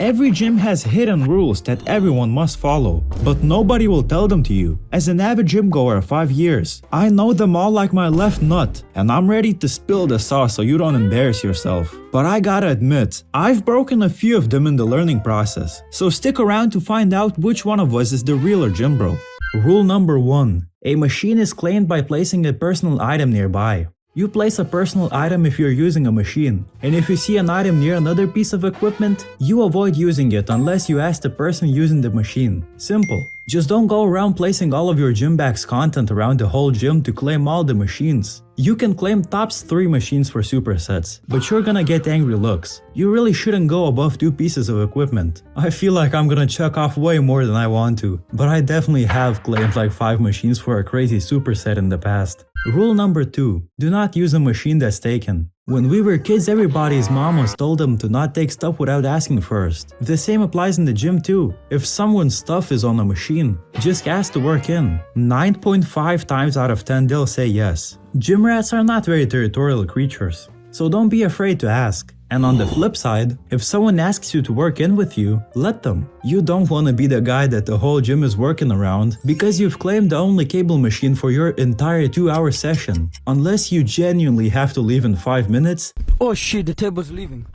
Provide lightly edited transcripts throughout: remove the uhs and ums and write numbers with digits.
Every gym has hidden rules that everyone must follow, but nobody will tell them to you. As an avid gym goer of 5 years, I know them all like my left nut, and I'm ready to spill the sauce so you don't embarrass yourself. But I gotta admit, I've broken a few of them in the learning process, so stick around to find out which one of us is the realer gym bro. Rule number 1. A machine is claimed by placing a personal item nearby. You place a personal item if you're using a machine, and if you see an item near another piece of equipment, you avoid using it unless you ask the person using the machine. Simple. Just don't go around placing all of your gym bag's content around the whole gym to claim all the machines. You can claim tops 3 machines for supersets, but you're gonna get angry looks. You really shouldn't go above 2 pieces of equipment. I feel like I'm gonna check off way more than I want to, but I definitely have claimed like 5 machines for a crazy superset in the past. Rule number 2. Do not use a machine that's taken. When we were kids, everybody's mamas told them to not take stuff without asking first. The same applies in the gym too. If someone's stuff is on a machine, just ask to work in. 9.5 times out of 10 they'll say yes. Gym rats are not very territorial creatures, so don't be afraid to ask. And on the flip side, if someone asks you to work in with you, let them. You don't want to be the guy that the whole gym is working around because you've claimed the only cable machine for your entire 2-hour session. Unless you genuinely have to leave in 5 minutes. Oh shit, the table's leaving.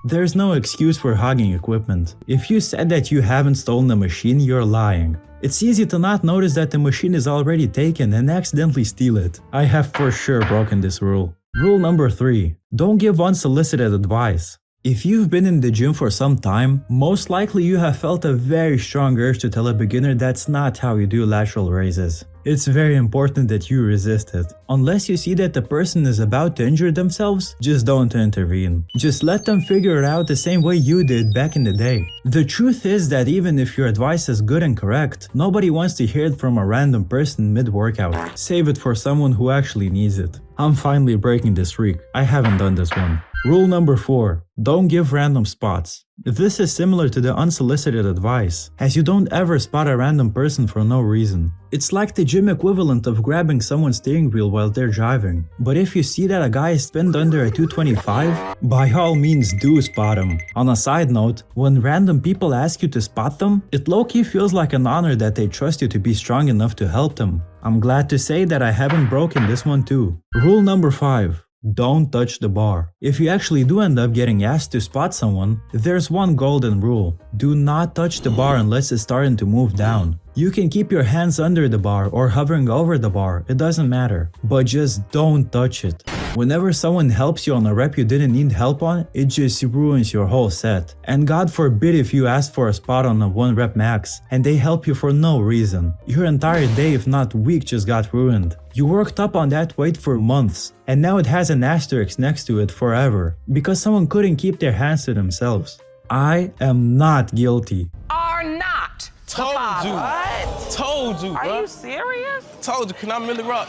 There's no excuse for hogging equipment. If you said that you haven't stolen a machine, you're lying. It's easy to not notice that the machine is already taken and accidentally steal it. I have for sure broken this rule. Rule number 3. Don't give unsolicited advice. If you've been in the gym for some time, most likely you have felt a very strong urge to tell a beginner that's not how you do lateral raises. It's very important that you resist it. Unless you see that the person is about to injure themselves, just don't intervene. Just let them figure it out the same way you did back in the day. The truth is that even if your advice is good and correct, nobody wants to hear it from a random person mid-workout. Save it for someone who actually needs it. I'm finally breaking this streak. I haven't done this one. Rule number 4. Don't give random spots. This is similar to the unsolicited advice, as you don't ever spot a random person for no reason. It's like the gym equivalent of grabbing someone's steering wheel while they're driving. But if you see that a guy is pinned under a 225, by all means do spot him. On a side note, when random people ask you to spot them, it low-key feels like an honor that they trust you to be strong enough to help them. I'm glad to say that I haven't broken this one too. Rule number 5. Don't touch the bar. If you actually do end up getting asked to spot someone, there's one golden rule. Do not touch the bar unless it's starting to move down. You can keep your hands under the bar or hovering over the bar, it doesn't matter. But just don't touch it. Whenever someone helps you on a rep you didn't need help on, it just ruins your whole set. And God forbid if you ask for a spot on a 1 rep max and they help you for no reason. Your entire day, if not week, just got ruined. You worked up on that weight for months, and now it has an asterisk next to it forever, because someone couldn't keep their hands to themselves. I am not guilty. Are not. Told you. What? Told you, bro. Are you serious? Told you, can I really rock?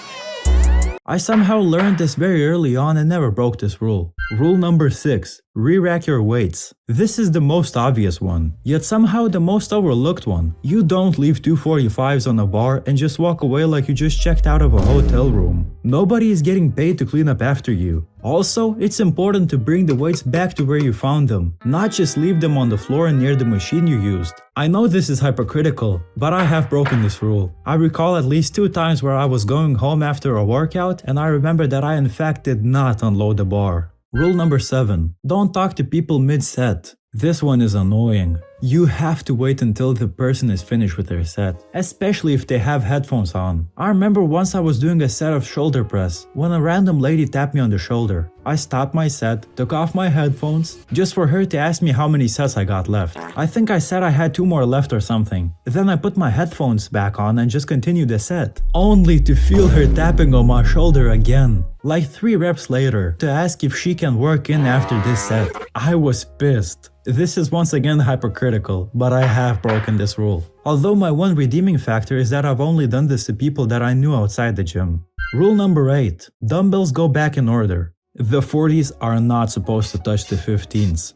I somehow learned this very early on and never broke this rule. Rule number 6. Re-rack your weights. This is the most obvious one, yet somehow the most overlooked one. You don't leave 245s on a bar and just walk away like you just checked out of a hotel room. Nobody is getting paid to clean up after you. Also, it's important to bring the weights back to where you found them, not just leave them on the floor near the machine you used. I know this is hypocritical, but I have broken this rule. I recall at least 2 times where I was going home after a workout and I remember that I in fact did not unload the bar. Rule number 7. Don't talk to people mid-set. This one is annoying. You have to wait until the person is finished with their set, especially if they have headphones on. I remember once I was doing a set of shoulder press when a random lady tapped me on the shoulder. I stopped my set, took off my headphones, just for her to ask me how many sets I got left. I think I said I had 2 more left or something. Then I put my headphones back on and just continued the set, only to feel her tapping on my shoulder again, like 3 reps later, to ask if she can work in after this set. I was pissed. This is once again hypocritical, but I have broken this rule. Although my one redeeming factor is that I've only done this to people that I knew outside the gym. Rule number 8. Dumbbells go back in order. The 40s are not supposed to touch the 15s.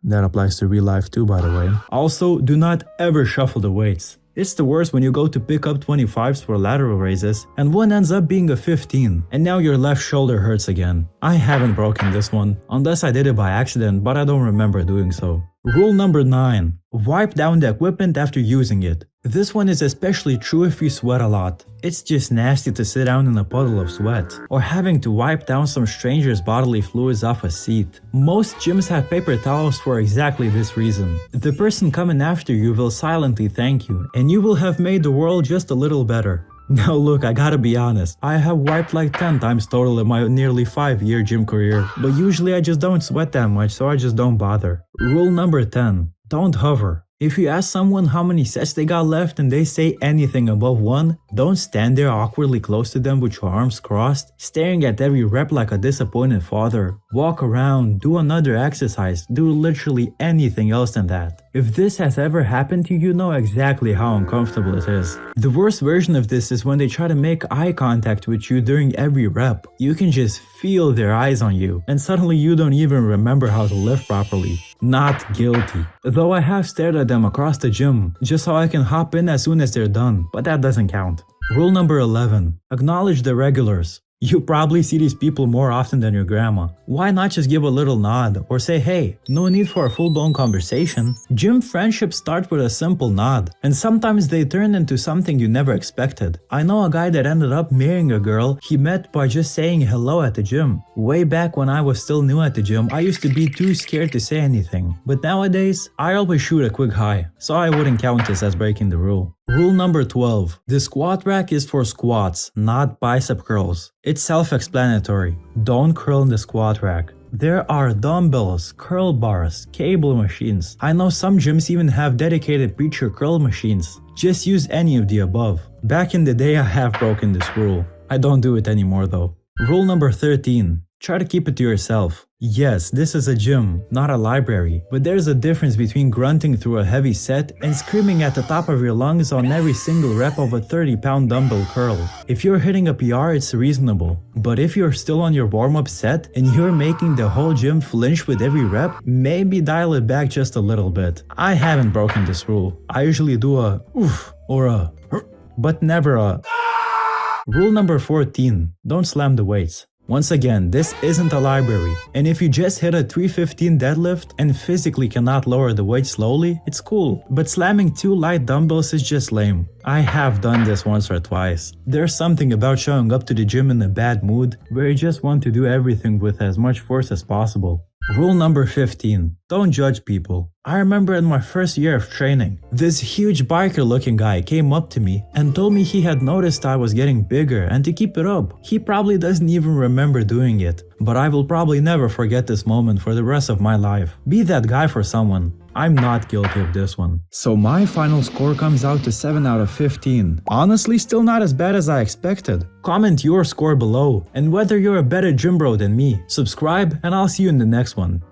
That applies to real life too, by the way. Also, do not ever shuffle the weights. It's the worst when you go to pick up 25s for lateral raises and one ends up being a 15 and now your left shoulder hurts again. I haven't broken this one, unless I did it by accident, but I don't remember doing so. Rule number 9. Wipe down the equipment after using it. This one is especially true if you sweat a lot. It's just nasty to sit down in a puddle of sweat, or having to wipe down some stranger's bodily fluids off a seat. Most gyms have paper towels for exactly this reason. The person coming after you will silently thank you, and you will have made the world just a little better. Now look, I gotta be honest, I have wiped like 10 times total in my nearly 5-year gym career, but usually I just don't sweat that much, so I just don't bother. Rule number 10. Don't hover. If you ask someone how many sets they got left and they say anything above 1, don't stand there awkwardly close to them with your arms crossed, staring at every rep like a disappointed father. Walk around, do another exercise, do literally anything else than that. If this has ever happened to you, you know exactly how uncomfortable it is. The worst version of this is when they try to make eye contact with you during every rep. You can just feel their eyes on you, and suddenly you don't even remember how to lift properly. Not guilty. Though I have stared at them across the gym, just so I can hop in as soon as they're done, but that doesn't count. Rule number 11. Acknowledge the regulars. You probably see these people more often than your grandma. Why not just give a little nod or say hey? No need for a full-blown conversation. Gym friendships start with a simple nod, and sometimes they turn into something you never expected. I know a guy that ended up marrying a girl he met by just saying hello at the gym. Way back when I was still new at the gym, I used to be too scared to say anything. But nowadays, I always shoot a quick hi, so I wouldn't count this as breaking the rule. Rule number 12. The squat rack is for squats, not bicep curls. It's self-explanatory. Don't curl in the squat rack. There are dumbbells, curl bars, cable machines. I know some gyms even have dedicated preacher curl machines. Just use any of the above. Back in the day I have broken this rule. I don't do it anymore though. Rule number 13. Try to keep it to yourself. Yes, this is a gym, not a library, but there's a difference between grunting through a heavy set and screaming at the top of your lungs on every single rep of a 30-pound dumbbell curl. If you're hitting a PR, it's reasonable, but if you're still on your warm-up set and you're making the whole gym flinch with every rep, maybe dial it back just a little bit. I haven't broken this rule. I usually do a oof or a but never a. Rule number 14. Don't slam the weights. Once again, this isn't a library, and if you just hit a 315 deadlift and physically cannot lower the weight slowly, it's cool, but slamming 2 light dumbbells is just lame. I have done this once or twice. There's something about showing up to the gym in a bad mood, where you just want to do everything with as much force as possible. Rule number 15. Don't judge people. I remember in my first year of training, this huge biker looking guy came up to me and told me he had noticed I was getting bigger and to keep it up. He probably doesn't even remember doing it, but I will probably never forget this moment for the rest of my life. Be that guy for someone. I'm not guilty of this one. So my final score comes out to 7 out of 15. Honestly, still not as bad as I expected. Comment your score below and whether you're a better gym bro than me. Subscribe and I'll see you in the next one.